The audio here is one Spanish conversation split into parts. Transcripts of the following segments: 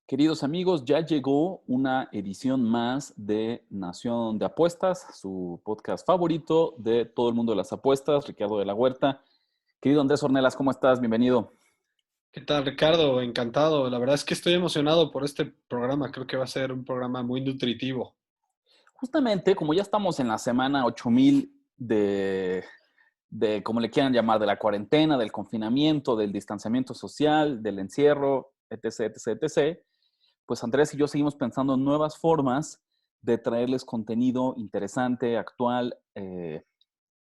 Queridos amigos, ya llegó una edición más de Nación de Apuestas, su podcast favorito de todo el mundo de las apuestas, Ricardo de la Huerta. Querido Andrés Ornelas, ¿cómo estás? Bienvenido. ¿Qué tal, Ricardo? Encantado. La verdad es que estoy emocionado por este programa. Creo que va a ser un programa muy nutritivo. Justamente, como ya estamos en la semana 8000 como le quieran llamar, de la cuarentena, del confinamiento, del distanciamiento social, del encierro, etc., etc., etc., pues Andrés y yo seguimos pensando en nuevas formas de traerles contenido interesante, actual,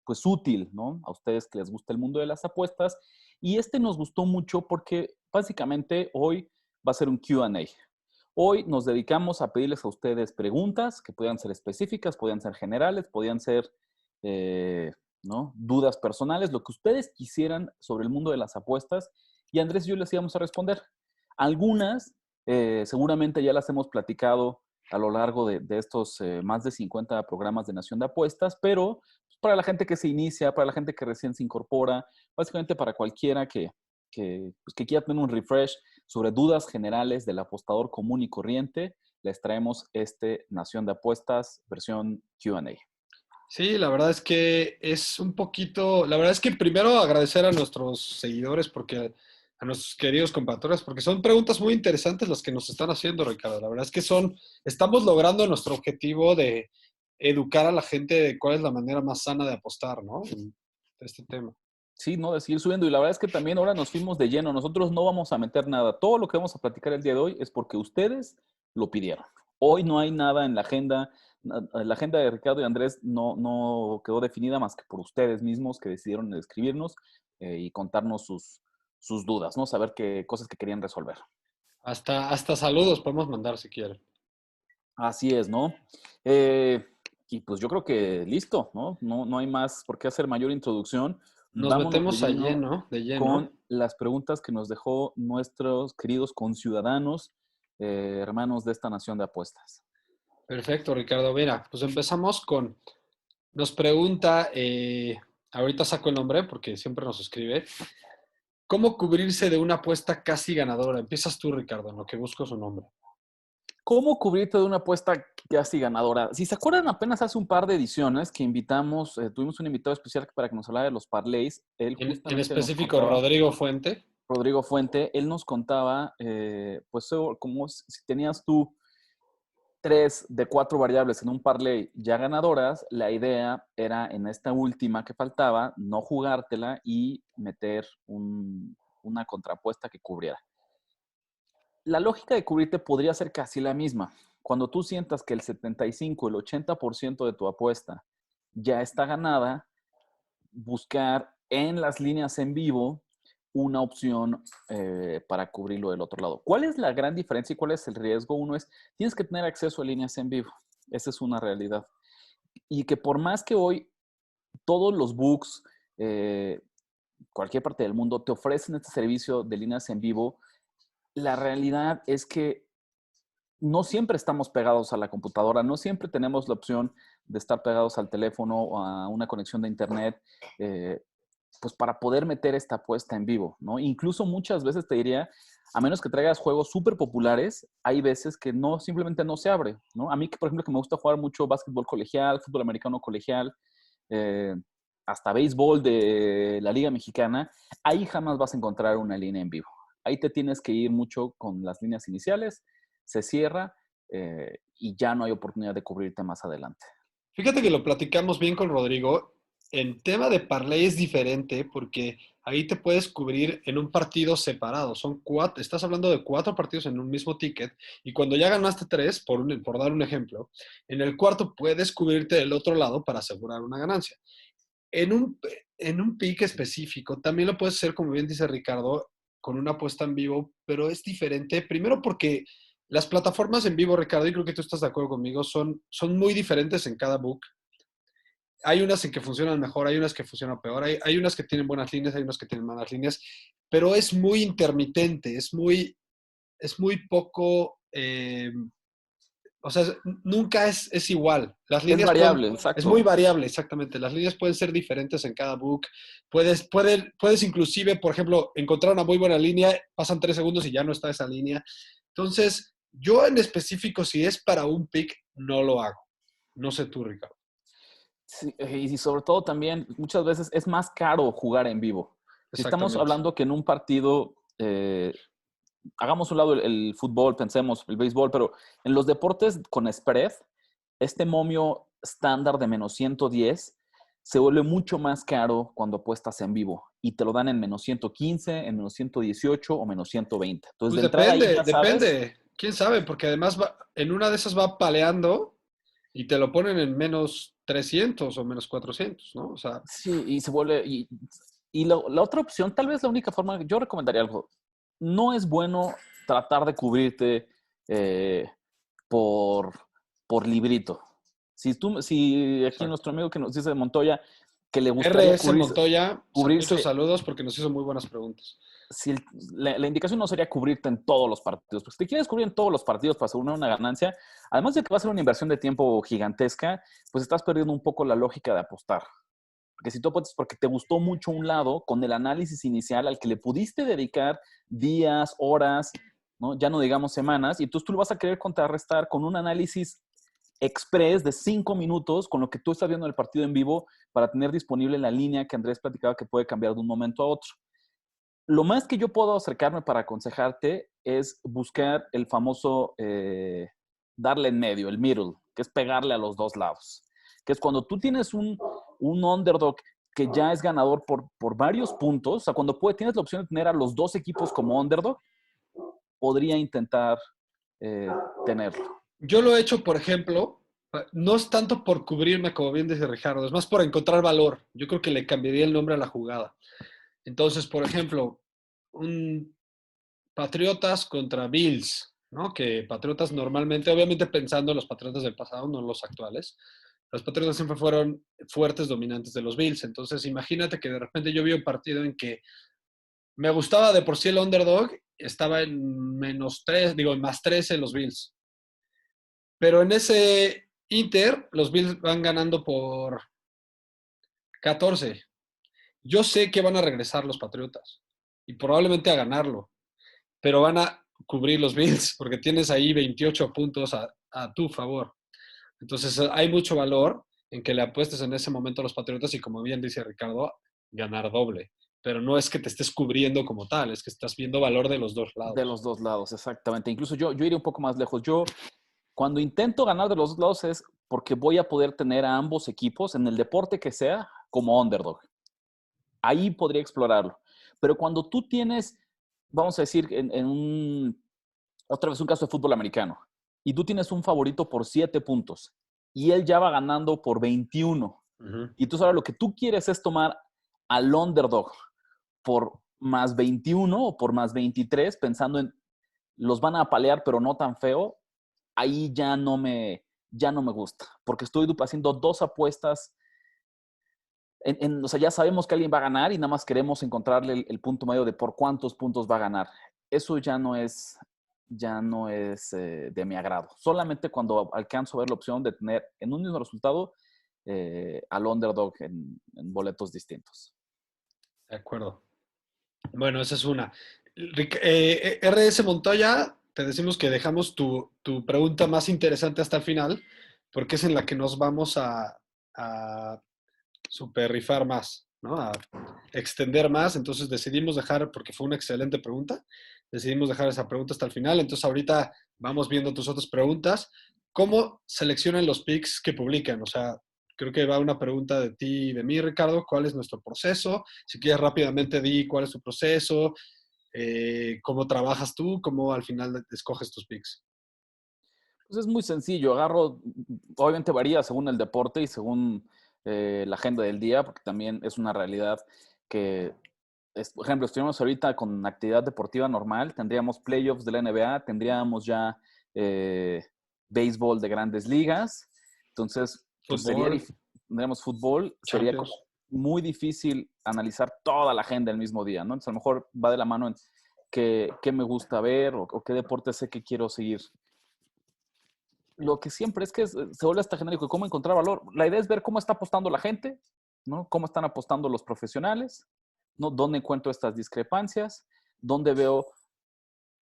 pues útil, ¿no? A ustedes que les gusta el mundo de las apuestas. Y este nos gustó mucho porque básicamente hoy va a ser un Q&A. Hoy nos dedicamos a pedirles a ustedes preguntas que puedan ser específicas, podían ser generales, podían ser eh, ¿no? dudas personales, lo que ustedes quisieran sobre el mundo de las apuestas. Y Andrés y yo les íbamos a responder. Algunas seguramente ya las hemos platicado a lo largo de estos más de 50 programas de Nación de Apuestas, pero para la gente que se inicia, para la gente que recién se incorpora, básicamente para cualquiera que quiera tener un refresh sobre dudas generales del apostador común y corriente, les traemos este Nación de Apuestas versión Q&A. Sí, la verdad es que es un poquito, la verdad es que primero agradecer a nuestros seguidores porque a nuestros queridos compatriotas porque son preguntas muy interesantes las que nos están haciendo, Ricardo. La verdad es que estamos logrando nuestro objetivo de educar a la gente de cuál es la manera más sana de apostar, ¿no? En este tema. Sí, ¿no? De seguir subiendo. Y la verdad es que también ahora nos fuimos de lleno. Nosotros no vamos a meter nada. Todo lo que vamos a platicar el día de hoy es porque ustedes lo pidieron. Hoy no hay nada en la agenda. La agenda de Ricardo y Andrés no quedó definida más que por ustedes mismos que decidieron escribirnos y contarnos sus dudas, ¿no? Saber qué cosas que querían resolver. Hasta saludos podemos mandar si quieren. Así es, ¿no? Eh, y pues yo creo que listo, ¿no? No hay más por qué hacer mayor introducción. Nos Vámonos de metemos lleno de lleno. con las preguntas que nos dejó nuestros queridos conciudadanos, hermanos de esta nación de apuestas. Perfecto, Ricardo. Mira, pues nos pregunta, ahorita saco el nombre porque siempre nos escribe, ¿cómo cubrirse de una apuesta casi ganadora? Empiezas tú, Ricardo, en lo que busco su nombre. ¿Cómo cubrirte de una apuesta casi ganadora? Si se acuerdan, apenas hace un par de ediciones que invitamos, tuvimos un invitado especial para que nos hablara de los parlays. Él En justamente nos específico, contaba, Rodrigo Fuente. Rodrigo Fuente, él nos contaba, pues como si tenías tú 3 de 4 variables en un parlay ya ganadoras, la idea era en esta última que faltaba, no jugártela y meter una contrapuesta que cubriera. La lógica de cubrirte podría ser casi la misma. Cuando tú sientas que el 75, el 80% de tu apuesta ya está ganada, buscar en las líneas en vivo una opción para cubrirlo del otro lado. ¿Cuál es la gran diferencia y cuál es el riesgo? Uno es, tienes que tener acceso a líneas en vivo. Esa es una realidad. Y que por más que hoy todos los books, eh, cualquier parte del mundo, te ofrecen este servicio de líneas en vivo, la realidad es que no siempre estamos pegados a la computadora, no siempre tenemos la opción de estar pegados al teléfono o a una conexión de internet, eh, pues para poder meter esta apuesta en vivo, ¿no? Incluso muchas veces te diría, a menos que traigas juegos súper populares, hay veces que no, simplemente no se abre, ¿no? A mí, por ejemplo, que me gusta jugar mucho básquetbol colegial, fútbol americano colegial, eh, hasta béisbol de la Liga Mexicana, ahí jamás vas a encontrar una línea en vivo. Ahí te tienes que ir mucho con las líneas iniciales, se cierra y ya no hay oportunidad de cubrirte más adelante. Fíjate que lo platicamos bien con Rodrigo. En tema de parlay es diferente porque ahí te puedes cubrir en un partido separado. Son cuatro, estás hablando de cuatro partidos en un mismo ticket y cuando ya ganaste tres, por dar un ejemplo, en el cuarto puedes cubrirte del otro lado para asegurar una ganancia. En un, en un pick específico, también lo puedes hacer, como bien dice Ricardo, con una apuesta en vivo, pero es diferente. Primero porque las plataformas en vivo, Ricardo, y creo que tú estás de acuerdo conmigo, son muy diferentes en cada book. Hay unas en que funcionan mejor, hay unas que funcionan peor, hay unas que tienen buenas líneas, hay unas que tienen malas líneas, pero es muy intermitente, es muy poco, o sea, nunca es igual. Las Es líneas variable, es muy exacto. variable, exactamente. Las líneas pueden ser diferentes en cada book. Puedes inclusive, por ejemplo, encontrar una muy buena línea, pasan 3 segundos y ya no está esa línea. Entonces, yo en específico, si es para un pick, no lo hago. No sé tú, Ricardo. Sí, y sobre todo también muchas veces es más caro jugar en vivo. Si estamos Exactamente. hablando que en un partido, hagamos un lado el fútbol, pensemos el béisbol, pero en los deportes con spread, este momio estándar de -110 se vuelve mucho más caro cuando apuestas en vivo y te lo dan en -115, en -118 o -120. Entonces, Pues de entrada ahí depende, ya sabes. depende. ¿Quién sabe? Porque además en una de esas va paleando y te lo ponen en -300 o -400, ¿no? O sea, Sí, y se vuelve. Y la otra opción, tal vez la única forma, yo recomendaría algo. No es bueno tratar de cubrirte eh, por, por librito. Si aquí exacto. nuestro amigo que nos dice de Montoya que le gustaría RS Montoya, muchos cubrirse, saludos porque nos hizo muy buenas preguntas. si la indicación no sería cubrirte en todos los partidos, porque si te quieres cubrir en todos los partidos para asegurar una ganancia, además de que va a ser una inversión de tiempo gigantesca, pues estás perdiendo un poco la lógica de apostar. Porque si tú apuestas porque te gustó mucho un lado, con el análisis inicial al que le pudiste dedicar días, horas, ¿no? Ya no digamos semanas, y entonces tú lo vas a querer contrarrestar con un análisis express de 5 minutos con lo que tú estás viendo en el partido en vivo para tener disponible la línea que Andrés platicaba que puede cambiar de un momento a otro. Lo más que yo puedo acercarme para aconsejarte es buscar el famoso darle en medio, el middle, que es pegarle a los dos lados. Que es cuando tú tienes un underdog que ya es ganador por varios puntos, o sea, cuando tienes la opción de tener a los dos equipos como underdog, podría intentar eh, tenerlo. Yo lo he hecho, por ejemplo, no es tanto por cubrirme, como bien dice Ricardo, es más por encontrar valor. Yo creo que le cambiaría el nombre a la jugada. Entonces, por ejemplo, un Patriotas contra Bills, ¿no? Que Patriotas normalmente, obviamente pensando en los Patriotas del pasado, no los actuales, los Patriotas siempre fueron fuertes dominantes de los Bills. Entonces, imagínate que de repente yo vi un partido en que me gustaba de por sí el underdog, estaba en -3, digo, en +13 los Bills. Pero en ese Inter, los Bills van ganando por 14. Yo sé que van a regresar los Patriotas y probablemente a ganarlo, pero van a cubrir los Bills porque tienes ahí 28 puntos a tu favor. Entonces hay mucho valor en que le apuestes en ese momento a los Patriotas y como bien dice Ricardo, ganar doble. Pero no es que te estés cubriendo como tal, es que estás viendo valor de los dos De lados. los dos lados, exactamente. Incluso yo iría un poco más lejos. Yo, cuando intento ganar de los dos lados, es porque voy a poder tener a ambos equipos en el deporte que sea como underdog. Ahí podría explorarlo. Pero cuando tú tienes, vamos a decir, otra vez un caso de fútbol americano, y tú tienes un favorito por 7 puntos y él ya va ganando por 21, Ujú. y tú sabes lo que tú quieres es tomar al underdog por +21 o por +23, pensando en los van a apalear, pero no tan feo, ahí ya no me gusta, porque estoy haciendo dos apuestas. O sea, ya sabemos que alguien va a ganar y nada más queremos encontrarle el punto medio de por cuántos puntos va a ganar. Eso ya no es de mi agrado. Solamente cuando alcanzo a ver la opción de tener en un mismo resultado al underdog en boletos distintos. De acuerdo. Bueno, esa es una. RS Montoya, te decimos que dejamos tu pregunta más interesante hasta el final, porque es en la que nos vamos a super rifar más, ¿no? A extender más. Entonces decidimos dejar, porque fue una excelente pregunta, decidimos dejar esa pregunta hasta el final. Entonces ahorita vamos viendo tus otras preguntas. ¿Cómo seleccionan los picks que publican? O sea, creo que va una pregunta de ti y de mí, Ricardo. ¿Cuál es nuestro proceso? Si quieres rápidamente di cuál es tu proceso, cómo trabajas tú, cómo al final escoges tus picks. Pues es muy sencillo. Obviamente varía según el deporte y según la agenda del día, porque también es una realidad que por ejemplo, estuvimos ahorita con actividad deportiva normal, tendríamos playoffs de la NBA, tendríamos ya eh, béisbol de grandes ligas, entonces, pues Fútbol, tendríamos fútbol, sería Champions. muy difícil analizar toda la agenda el mismo día, ¿no? Entonces, a lo mejor va de la mano en qué me gusta ver o qué deporte sé que quiero seguir. Lo que siempre es que se vuelve hasta genérico, cómo encontrar valor. La idea es ver cómo está apostando la gente, ¿no? Cómo están apostando los profesionales, ¿no? ¿Dónde encuentro estas discrepancias? ¿Dónde veo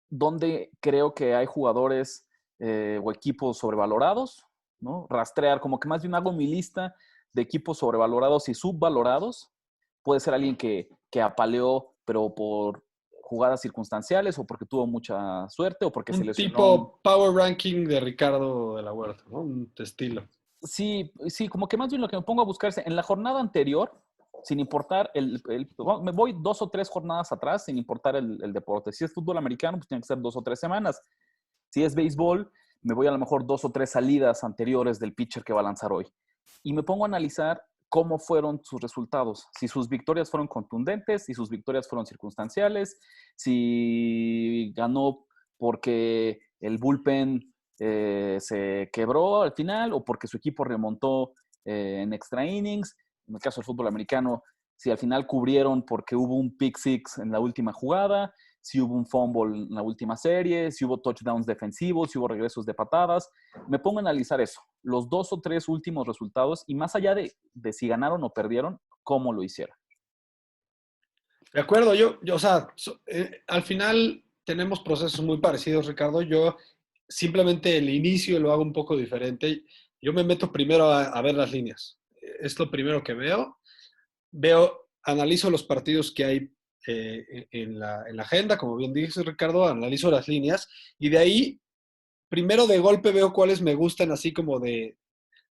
donde creo que hay jugadores o equipos sobrevalorados, ¿no? Rastrear, como que más bien hago mi lista de equipos sobrevalorados y subvalorados. Puede ser alguien que apaleó, pero por jugadas circunstanciales o porque tuvo mucha suerte o porque se Un lesionó un... tipo power ranking de Ricardo de la Huerta, ¿no? Un estilo. Sí, sí, como que más bien lo que me pongo a buscarse en la jornada anterior, sin importar me voy 2 o 3 jornadas atrás, sin importar el deporte. Si es fútbol americano, pues tiene que ser 2 o 3 semanas. Si es béisbol, me voy a lo mejor 2 o 3 salidas anteriores del pitcher que va a lanzar hoy. Y me pongo a analizar cómo fueron sus resultados, si sus victorias fueron contundentes, si sus victorias fueron circunstanciales, si ganó porque el bullpen se quebró al final o porque su equipo remontó en extra innings. En el caso del fútbol americano, si al final cubrieron porque hubo un pick six en la última jugada, si hubo un fumble en la última serie, si hubo touchdowns defensivos, si hubo regresos de patadas. Me pongo a analizar eso, los 2 o 3 últimos resultados y más allá de si ganaron o perdieron, cómo lo hicieron. De acuerdo, o sea, al final tenemos procesos muy parecidos, Ricardo. Yo simplemente el inicio lo hago un poco diferente. Yo me meto primero a ver las líneas. Es lo primero que veo. Analizo los partidos que hay en la agenda, como bien dice Ricardo, analizo las líneas y de ahí, primero de golpe veo cuáles me gustan así como de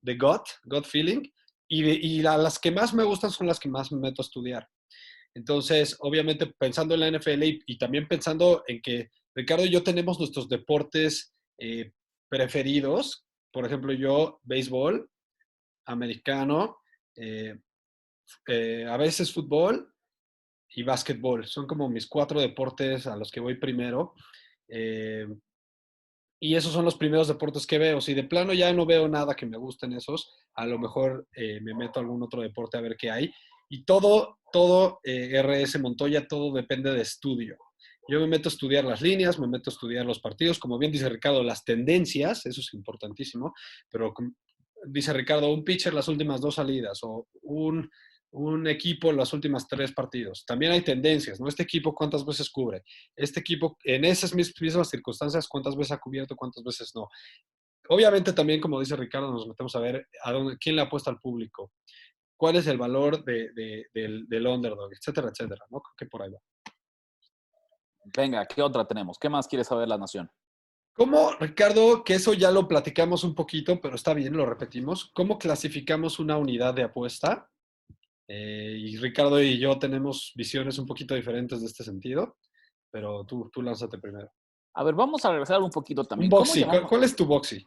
gut feeling, y las que más me gustan son las que más me meto a estudiar. Entonces, obviamente pensando en la NFL y también pensando en que Ricardo y yo tenemos nuestros deportes preferidos, por ejemplo, yo béisbol, americano, eh, a veces fútbol y básquetbol. Son como mis 4 deportes a los que voy primero. Eh, y esos son los primeros deportes que veo. Si de plano ya no veo nada que me gusten esos, a lo mejor me meto a algún otro deporte a ver qué hay. Y todo RS Montoya, todo depende de estudio. Yo me meto a estudiar las líneas, me meto a estudiar los partidos, como bien dice Ricardo, las tendencias, eso es importantísimo, pero dice Ricardo, un pitcher las últimas 2 salidas o un equipo las últimas 3 partidos. También hay tendencias, ¿no? Este equipo cuántas veces cubre, este equipo en esas mismas circunstancias cuántas veces ha cubierto, cuántas veces no. Obviamente también, como dice Ricardo, nos metemos a ver quién le apuesta al público, cuál es el valor del underdog, etcétera, etcétera, ¿no? Creo que por ahí va. Venga, ¿qué otra tenemos? ¿Qué más quiere saber la nación? ¿Cómo, Ricardo, que eso ya lo platicamos un poquito, pero está bien, lo repetimos, cómo clasificamos una unidad de apuesta? Y Ricardo y yo tenemos visiones un poquito diferentes de este sentido, pero tú lánzate primero. A ver, vamos a regresar un poquito Un también. ¿Cómo boxy, llamamos? ¿cuál es tu boxy?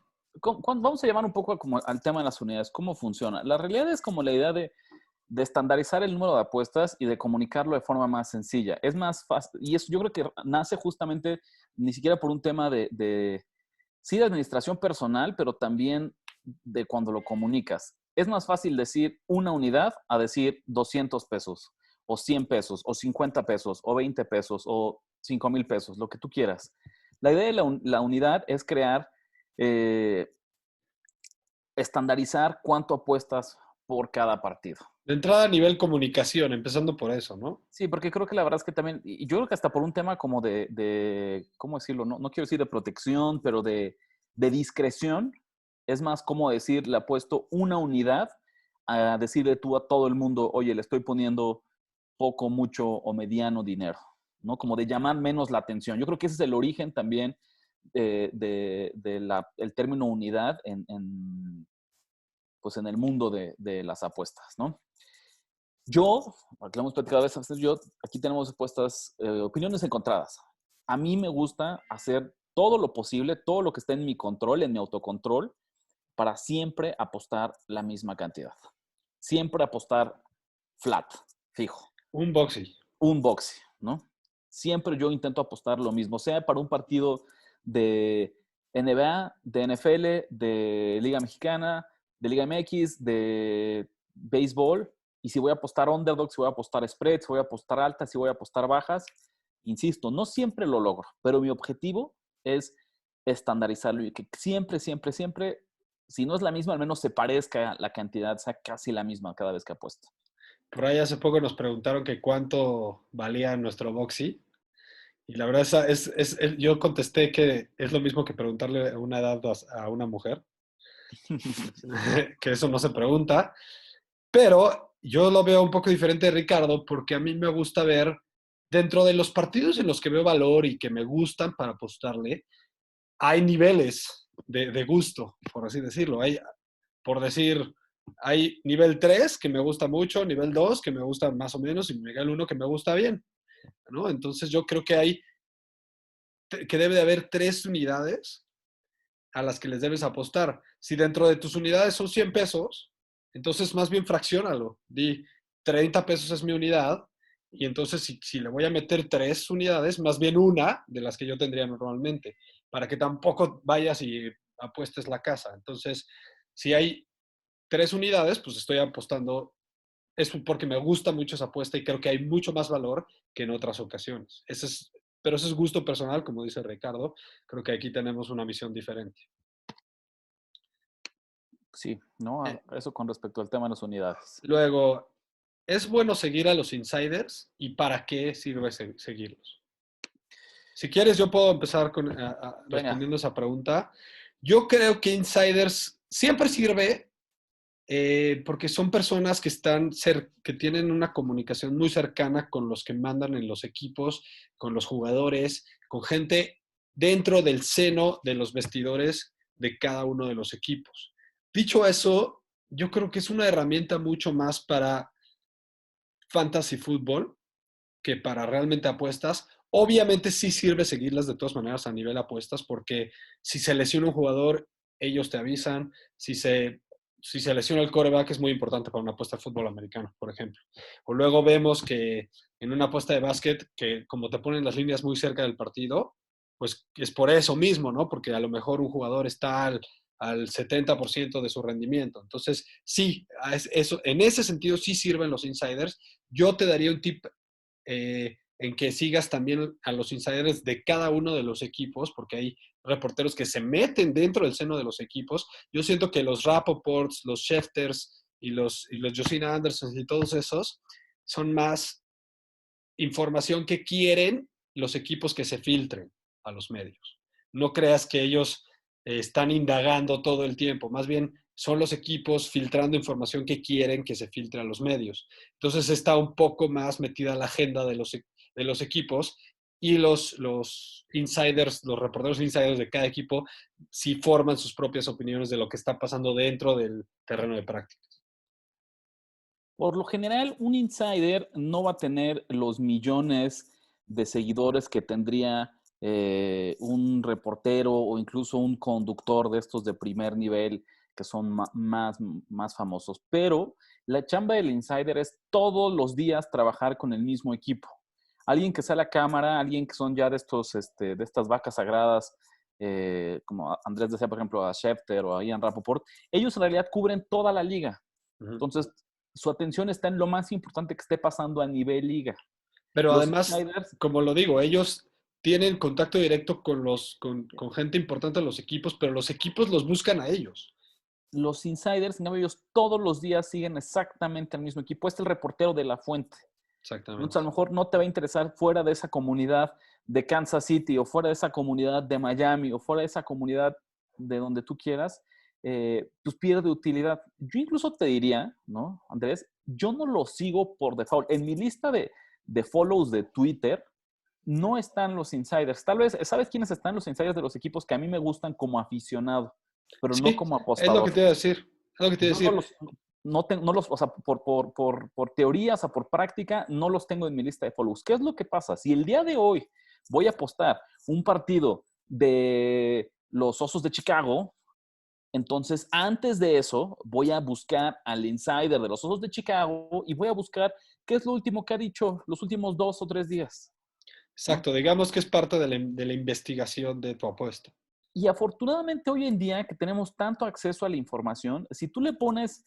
Vamos a llamar un poco como al tema de las unidades, cómo funciona. La realidad es como la idea de estandarizar el número de apuestas y de comunicarlo de forma más sencilla. Es más fácil, y eso yo creo que nace justamente ni siquiera por un tema sí, de administración personal, pero también de cuando lo comunicas. Es más fácil decir una unidad a decir 200 pesos, o 100 pesos, o 50 pesos, o 20 pesos, o 5,000 pesos, lo que tú quieras. La idea de la unidad es crear, eh, estandarizar cuánto apuestas por cada partido. De entrada a nivel comunicación, empezando por eso, ¿no? Sí, porque creo que la verdad es que también, y yo creo que hasta por un tema como ¿cómo decirlo? No quiero decir de protección, pero de discreción, es más como decir, le apuesto una unidad a decirle tú a todo el mundo, oye, le estoy poniendo poco, mucho o mediano dinero, ¿no? Como de llamar menos la atención. Yo creo que ese es el origen también el término unidad pues en el mundo de las apuestas, ¿no? Yo, aquí lo hemos platicado a veces, aquí tenemos puestas opiniones encontradas. A mí me gusta hacer todo lo posible, todo lo que esté en mi control, en mi autocontrol, para siempre apostar la misma cantidad. Siempre apostar flat, fijo. Un boxy. Un boxe, ¿no? Siempre yo intento apostar lo mismo, sea para un partido de NBA, de NFL, de Liga Mexicana, de Liga MX, de béisbol, y si voy a apostar underdogs, si voy a apostar spreads, si voy a apostar altas, si voy a apostar bajas, insisto, no siempre lo logro, pero mi objetivo es estandarizarlo y que siempre, siempre, siempre, si no es la misma, al menos se parezca la cantidad, sea casi la misma cada vez que apuesto. Por ahí hace poco nos preguntaron que cuánto valía nuestro boxy Y la verdad yo contesté que es lo mismo que preguntarle una edad a una mujer, que eso no se pregunta, pero yo lo veo un poco diferente de Ricardo porque a mí me gusta ver dentro de los partidos en los que veo valor y que me gustan para apostarle, hay niveles de gusto, por así decirlo. Por decir, hay nivel 3 que me gusta mucho, nivel 2 que me gusta más o menos y nivel 1 que me gusta bien, ¿no? Entonces yo creo que debe de haber 3 unidades a las que les debes apostar. Si dentro de tus unidades son 100 pesos, entonces más bien fracciónalo. Di 30 pesos es mi unidad y entonces si le voy a meter 3 unidades, más bien una de las que yo tendría normalmente, para que tampoco vayas y apuestes la casa. Entonces, si hay 3 unidades, pues estoy apostando, es porque me gusta mucho esa apuesta y creo que hay mucho más valor que en otras ocasiones. Pero ese es gusto personal, como dice Ricardo. Creo que aquí tenemos una visión diferente. Sí, Eh, ¿no? Eso con respecto al tema de las unidades. Luego, ¿es bueno seguir a los insiders y para qué sirve seguirlos? Si quieres, yo puedo empezar Venga, respondiendo esa pregunta. Yo creo que insiders siempre sirve porque son personas que tienen una comunicación muy cercana con los que mandan en los equipos, con los jugadores, con gente dentro del seno de los vestidores de cada uno de los equipos. Dicho eso, yo creo que es una herramienta mucho más para fantasy fútbol que para realmente apuestas. Obviamente sí sirve seguirlas de todas maneras a nivel apuestas porque si se lesiona un jugador, ellos te avisan. Si se lesiona el quarterback es muy importante para una apuesta de fútbol americano, por ejemplo. O luego vemos que en una apuesta de básquet, que como te ponen las líneas muy cerca del partido, pues es por eso mismo, ¿no? Porque a lo mejor un jugador está al 70% de su rendimiento. Entonces, sí, en ese sentido sí sirven los insiders. Yo te daría un tip en que sigas también a los insiders de cada uno de los equipos, porque hay reporteros que se meten dentro del seno de los equipos. Yo siento que los Rapoports, los Schefters y los Josina Andersons y todos esos son más información que quieren los equipos que se filtren a los medios. No creas que ellos están indagando todo el tiempo, más bien son los equipos filtrando información que quieren que se filtre a los medios. Entonces está un poco más metida la agenda de los equipos y los insiders, los reporteros insiders de cada equipo, sí forman sus propias opiniones de lo que está pasando dentro del terreno de práctica. por lo general, un insider no va a tener los millones de seguidores que tendría un reportero o incluso un conductor de estos de primer nivel que son más famosos. Pero la chamba del insider es todos los días trabajar con el mismo equipo. Alguien que sea la cámara, alguien que son ya de de estas vacas sagradas, como Andrés decía, por ejemplo, a Schefter o a Ian Rapoport, ellos en realidad cubren toda la liga. Ujú. Entonces, su atención está en lo más importante que esté pasando a nivel liga. Pero Los además, insiders, como lo digo, ellos tienen contacto directo con gente importante de los equipos, pero los equipos los buscan a ellos. en cambio, ellos todos los días siguen exactamente al mismo equipo. Este es el reportero de la fuente. Entonces, a Exactamente. lo mejor no te va a interesar fuera de esa comunidad de Kansas City o fuera de esa comunidad de Miami o fuera de esa comunidad de donde tú quieras, pues pierde utilidad. Yo incluso te diría, ¿no, Andrés? Yo no lo sigo por default. En mi lista de follows de Twitter no están los insiders. Tal vez, ¿sabes quiénes están los insiders de los equipos que a mí me gustan como aficionado, pero no Sí, como es lo apostador? que te iba a decir. Es lo que te iba a Yo no decir. los, no los, o sea, por teoría, o sea, por práctica, no los tengo en mi lista de follows. ¿Qué es lo que pasa? Si el día de hoy voy a apostar un partido de los Osos de Chicago, entonces antes de eso voy a buscar al insider de los Osos de Chicago y voy a buscar qué es lo último que ha dicho los últimos 2 o 3 días, ¿no? Exacto, digamos que es parte de la investigación de tu apuesta. Y afortunadamente hoy en día que tenemos tanto acceso a la información, si tú le pones,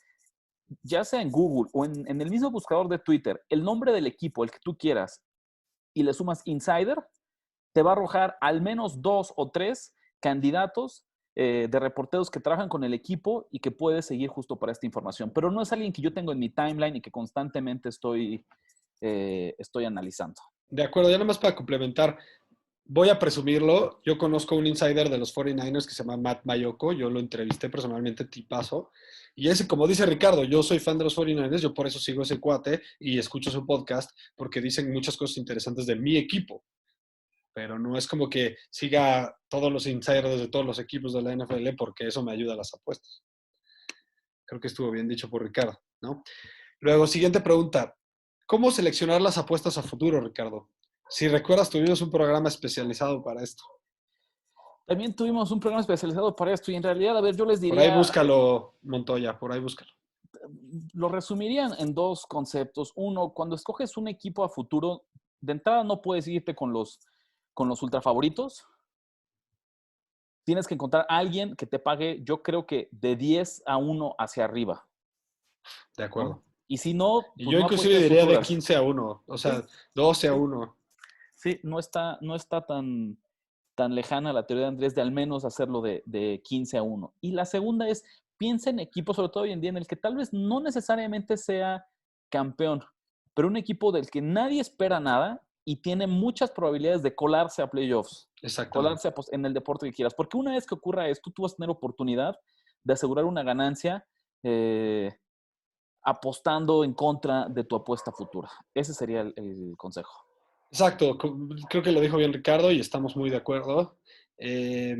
ya sea en Google o en el mismo buscador de Twitter, el nombre del equipo, el que tú quieras, y le sumas Insider, te va a arrojar al menos 2 o 3 candidatos de reporteros que trabajan con el equipo y que puedes seguir justo para esta información. Pero no es alguien que yo tengo en mi timeline y que constantemente estoy analizando. De acuerdo, ya nada más para complementar. voy a presumirlo. Yo conozco un insider de los 49ers que se llama Matt Mayoko. Yo lo entrevisté personalmente, tipazo. Y ese, como dice Ricardo, yo soy fan de los 49ers, yo por eso sigo ese cuate y escucho su podcast porque dicen muchas cosas interesantes de mi equipo. Pero no es como que siga todos los insiders de todos los equipos de la NFL porque eso me ayuda a las apuestas. Creo que estuvo bien dicho por Ricardo, ¿no? Luego, siguiente pregunta. ¿Cómo seleccionar las apuestas a futuro, Ricardo? Si recuerdas, tuvimos un programa especializado para esto. También tuvimos un programa especializado para esto y en realidad, a ver, yo les Por ahí diría, búscalo, Montoya, por ahí búscalo. lo resumirían en dos conceptos. Uno, cuando escoges un equipo a futuro, de entrada no puedes irte con los ultra favoritos. Tienes que encontrar a alguien que te pague, yo creo que de 10-1 hacia arriba, De ¿no? acuerdo. Y si no, Y pues yo no inclusive apuestes diría de futuras. 15-1, o Sí, sea, 12 a sí, 1. sí, no está tan lejana la teoría de Andrés de al menos hacerlo de 15-1. Y la segunda es, piensa en equipos, sobre todo hoy en día, en el que tal vez no necesariamente sea campeón, pero un equipo del que nadie espera nada y tiene muchas probabilidades de colarse a playoffs, Exactamente. colarse en el deporte que quieras. Porque una vez que ocurra esto, tú vas a tener oportunidad de asegurar una ganancia apostando en contra de tu apuesta futura. Ese sería el consejo. Exacto, creo que lo dijo bien Ricardo y estamos muy de acuerdo. Eh,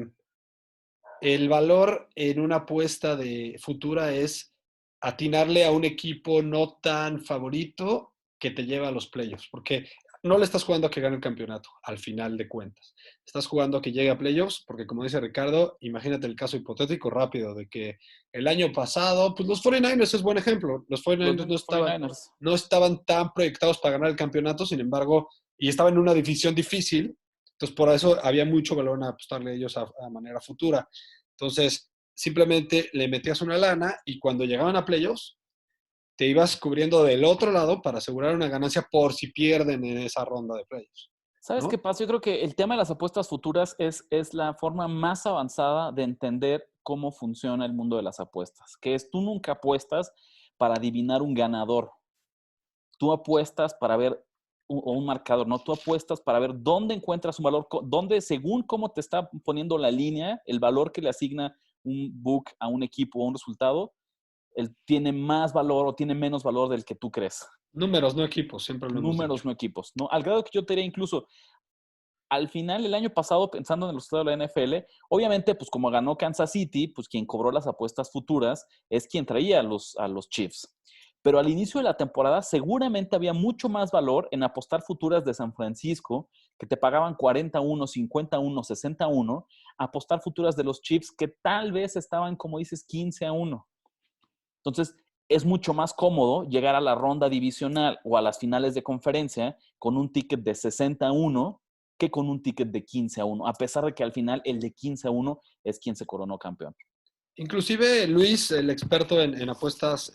el valor en una apuesta de futura es atinarle a un equipo no tan favorito que te lleva a los playoffs, porque no le estás jugando a que gane el campeonato, al final de cuentas. Estás jugando a que llegue a playoffs, porque como dice Ricardo, imagínate el caso hipotético rápido de que el año pasado, pues los 49ers es buen ejemplo. Los Los 49ers mismos 49ers. no estaban tan proyectados para ganar el campeonato, sin embargo, y estaban en una división difícil, entonces por eso había mucho valor en apostarle a ellos a manera futura. Entonces, simplemente le metías una lana y cuando llegaban a playoffs, te ibas cubriendo del otro lado para asegurar una ganancia por si pierden en esa ronda de playoffs, ¿Sabes qué ¿no? pasa? Yo creo que el tema de las apuestas futuras es la forma más avanzada de entender cómo funciona el mundo de las apuestas, que es tú nunca apuestas para adivinar un ganador, tú apuestas para ver un marcador, ¿no? Tú apuestas para ver dónde encuentras un valor, dónde según cómo te está poniendo la línea, el valor que le asigna un book a un equipo o un resultado, él tiene más valor o tiene menos valor del que tú crees. Números, no equipos, siempre lo hemos dicho. Números, no equipos, ¿no? Al grado que yo te diría incluso, al final, el año pasado, pensando en el resultado de la NFL, obviamente, pues como ganó Kansas City, pues quien cobró las apuestas futuras es quien traía a los Chiefs. Pero al inicio de la temporada, seguramente había mucho más valor en apostar futuras de San Francisco, que te pagaban 41, 51, 61, apostar futuras de los Chiefs, que tal vez estaban, como dices, 15-1. Entonces, es mucho más cómodo llegar a la ronda divisional o a las finales de conferencia con un ticket de 60-1 que con un ticket de 15-1, a pesar de que al final el de 15-1 es quien se coronó campeón. Inclusive Luis, el experto en apuestas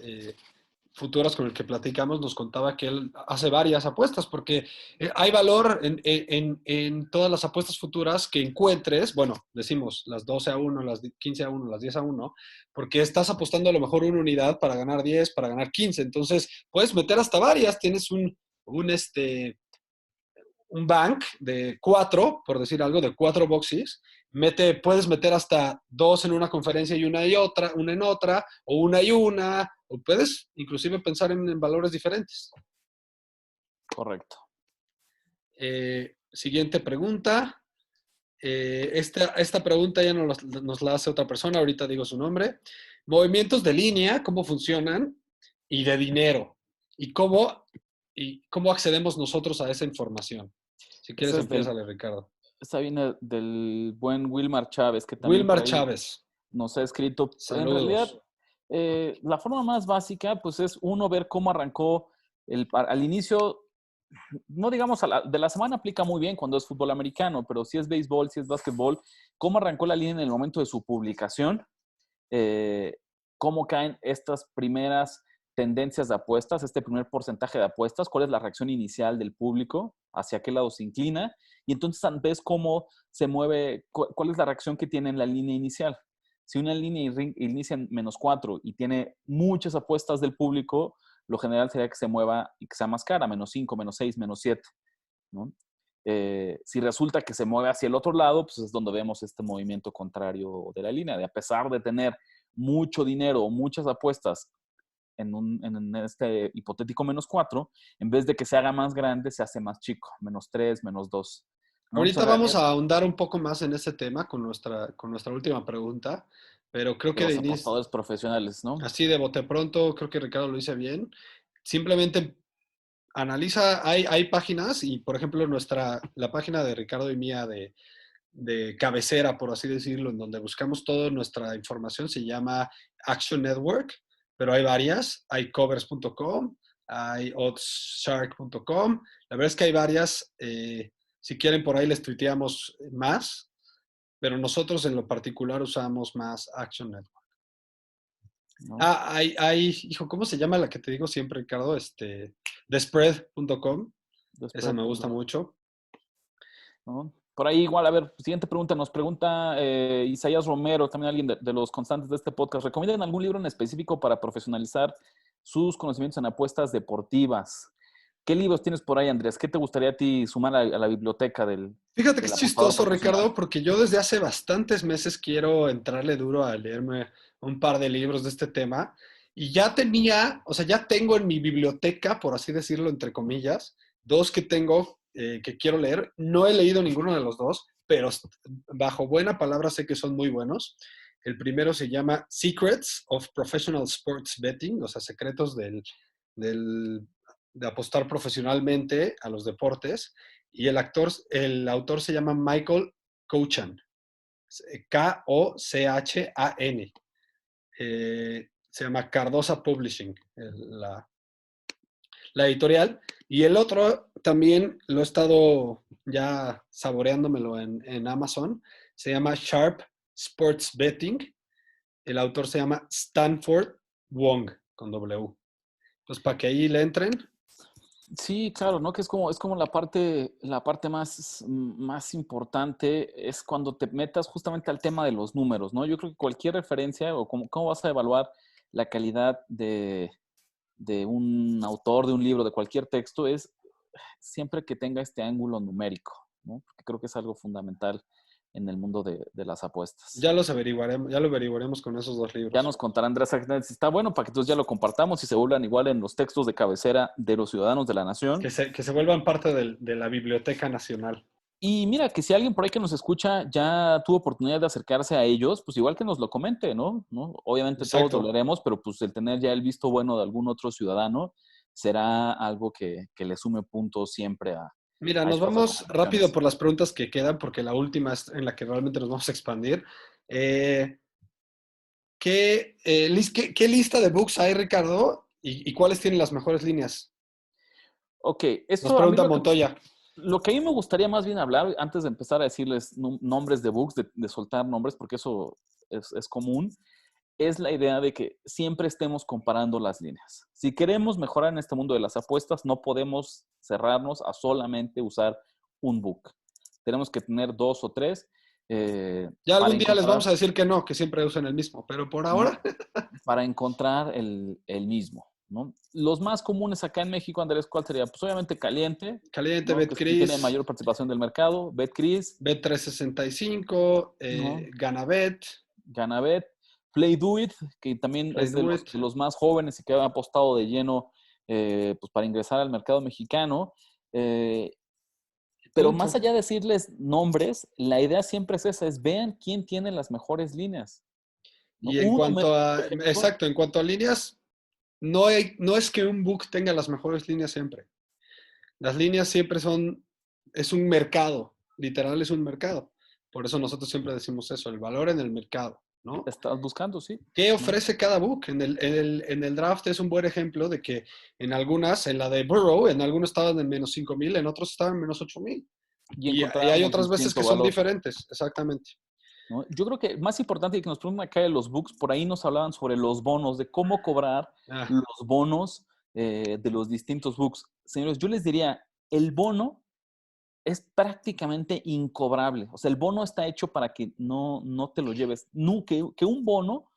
futuras con el que platicamos, nos contaba que él hace varias apuestas porque hay valor en todas las apuestas futuras que encuentres, bueno, decimos las 12-1, las 15-1, las 10-1, porque estás apostando a lo mejor una unidad para ganar 10, para ganar 15, entonces puedes meter hasta varias, tienes un bank de 4, por decir algo, de 4 boxes, puedes meter hasta 2 en una conferencia y otra, una en otra, o una y una, o puedes inclusive pensar en valores diferentes. Correcto. Siguiente pregunta. Esta pregunta ya nos la hace otra persona, ahorita digo su nombre. Movimientos de línea, ¿cómo funcionan? Y de dinero. ¿Y cómo accedemos nosotros a esa información? Si quieres, Ese es empiézale, Ricardo. esta viene del buen Wilmar Chávez, que también por Wilmar ahí Chávez. nos ha escrito. En realidad, Saludos. la forma más básica, pues es uno ver cómo arrancó al inicio, no digamos de la semana aplica muy bien cuando es fútbol americano, pero si es béisbol, si es básquetbol, cómo arrancó la línea en el momento de su publicación, eh, cómo caen estas primeras tendencias de apuestas, este primer porcentaje de apuestas, cuál es la reacción inicial del público, hacia qué lado se inclina, y entonces ves cómo se mueve, cuál es la reacción que tiene en la línea inicial. Si una línea inicia en -4 y tiene muchas apuestas del público, lo general sería que se mueva y que sea más cara, -5, -6, -7, ¿no? Si resulta que se mueve hacia el otro lado, pues es donde vemos este movimiento contrario de la línea, de a pesar de tener mucho dinero o muchas apuestas en este hipotético -4, en vez de que se haga más grande, se hace más chico, -3, -2. ¿No? Ahorita Entonces, vamos a ahondar un poco más en ese tema con nuestra última pregunta, pero creo que de los inicio, apostadores profesionales, ¿no? así de bote pronto, creo que Ricardo lo dice bien. Simplemente analiza, hay páginas y, por ejemplo, la página de Ricardo y mía de cabecera, por así decirlo, en donde buscamos toda nuestra información, se llama Action Network, pero hay varias, hay covers.com, hay oddsshark.com, la verdad es que hay varias, si quieren por ahí les tuiteamos más, pero nosotros en lo particular usamos más Action Network. ¿No? Ah, hijo, ¿cómo se llama la que te digo siempre, Ricardo? TheSpread.com, esa Después, me gusta mucho. ¿no? Por ahí igual, a ver, siguiente pregunta. Nos pregunta Isaías Romero, también alguien de los constantes de este podcast. ¿Recomiendan algún libro en específico para profesionalizar sus conocimientos en apuestas deportivas? ¿Qué libros tienes por ahí, Andrés? ¿Qué te gustaría a ti sumar a la biblioteca Fíjate que del es apostador chistoso, profesional? Ricardo, porque yo desde hace bastantes meses quiero entrarle duro a leerme un par de libros de este tema y ya tenía, o sea, ya tengo en mi biblioteca, por así decirlo, entre comillas, dos que tengo que quiero leer. No he leído ninguno de los dos, pero bajo buena palabra sé que son muy buenos. El primero se llama Secrets of Professional Sports Betting, o sea, secretos del, de apostar profesionalmente a los deportes. Y el autor se llama Michael Kochan, Kochan. Se llama Cardosa Publishing, la editorial. Y el otro también lo he estado ya saboreándomelo en Amazon. Se llama Sharp Sports Betting. El autor se llama Stanford Wong, con W. Entonces, para que ahí le entren. Sí, claro, ¿no? Que es como la parte más importante es cuando te metas justamente al tema de los números, ¿no? Yo creo que cualquier referencia o cómo vas a evaluar la calidad de un autor, de un libro, de cualquier texto, es siempre que tenga este ángulo numérico, ¿no? Porque creo que es algo fundamental en el mundo de las apuestas. Ya lo averiguaremos con esos dos Ya libros. nos contará Andrés Agnes si está bueno para que entonces ya lo compartamos y se vuelvan igual en los textos de cabecera de los ciudadanos de la nación. Que se vuelvan parte de la Biblioteca Nacional. Y mira, que si alguien por ahí que nos escucha ya tuvo oportunidad de acercarse a ellos, pues igual que nos lo comente, ¿no? Obviamente todos lo Exacto. leeremos, pero pues el tener ya el visto bueno de algún otro ciudadano será algo que le sume puntos siempre Mira, a nos estas vamos rápido recomendaciones. por las preguntas que quedan, porque la última es en la que realmente nos vamos a expandir. Eh, ¿qué lista de books hay, Ricardo? ¿Y cuáles tienen las mejores líneas? Ok, Nos esto a mí pregunta lo que, Montoya. lo que a mí me gustaría más bien hablar, antes de empezar a decirles nombres de books, de soltar nombres, porque eso es común, es la idea de que siempre estemos comparando las líneas. Si queremos mejorar en este mundo de las apuestas, no podemos cerrarnos a solamente usar un book. Tenemos que tener dos o tres Ya para algún día les encontrar, vamos a decir que no, que siempre usen el mismo, pero por ¿no? ahora, Para encontrar el mismo, ¿no? Los más comunes acá en México, Andrés, ¿cuál sería? Pues obviamente Caliente, Caliente, ¿no? Que es quien tiene BetCris, mayor participación del mercado, BetCris, Bet365, ¿no? Ganabet, Ganabet, Play Do It, que también Play es de Do los, It. de los más jóvenes y que ha apostado de lleno pues para ingresar al mercado mexicano. Eh, pero más Punto. allá de decirles nombres, la idea siempre es esa, es vean quién tiene las mejores líneas, ¿no? Y en Uno cuanto a, mejor. exacto, en cuanto a líneas, no es que un book tenga las mejores líneas siempre. Las líneas siempre es un mercado, literal es un mercado. Por eso nosotros siempre decimos eso, el valor en el mercado, ¿no? Estás buscando, sí, ¿Qué ¿no? ofrece cada book? En el draft es un buen ejemplo de que en algunas, en la de Burrow, en algunos estaban en -5,000, en otros estaban en -8,000. Y Y hay encontramos otras veces que distinto son valor, diferentes, exactamente. ¿no? Yo creo que más importante y que nos preguntan acá de los books, por ahí nos hablaban sobre los bonos, de cómo cobrar Ah, los bonos de los distintos books. Señores, yo les diría, el bono es prácticamente incobrable. O sea, el bono está hecho para que no te lo lleves. No, que un bono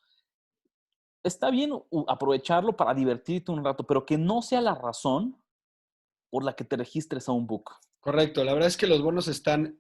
está bien aprovecharlo para divertirte un rato, pero que no sea la razón por la que te registres a un book. Correcto, la verdad es que los bonos están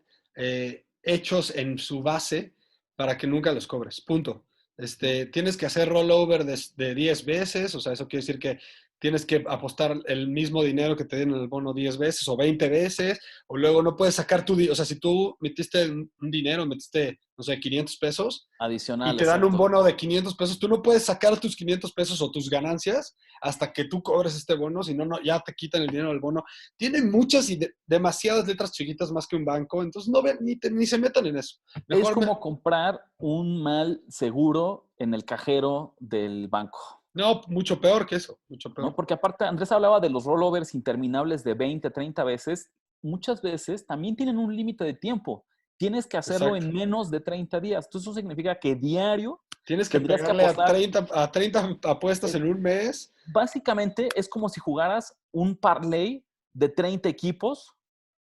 hechos en su base para que nunca los cobres, punto. ¿no? Tienes que hacer rollover de 10 veces, o sea, eso quiere decir que tienes que apostar el mismo dinero que te den en el bono 10 veces o 20 veces, o luego no puedes sacar o sea, si tú metiste un dinero, metiste, no sé, 500 pesos, y Adicional, te dan un exacto. bono de 500 pesos, tú no puedes sacar tus 500 pesos o tus ganancias hasta que tú cobres este bono, si no, ya te quitan el dinero del bono. Tiene muchas y demasiadas letras chiquitas más que un banco, entonces no ven, ni se metan en eso. Es Mejor, como comprar un mal seguro en el cajero del banco, no, mucho peor que eso, mucho ¿no? peor. Porque aparte, Andrés hablaba de los rollovers interminables de 20, 30 veces. Muchas veces también tienen un límite de tiempo. Tienes que hacerlo Exacto. en menos de 30 días. Entonces, eso significa que diario Tienes que tendrías que pegarle apostar. a 30 apuestas eh, en un mes. Básicamente es como si jugaras un parlay de 30 equipos,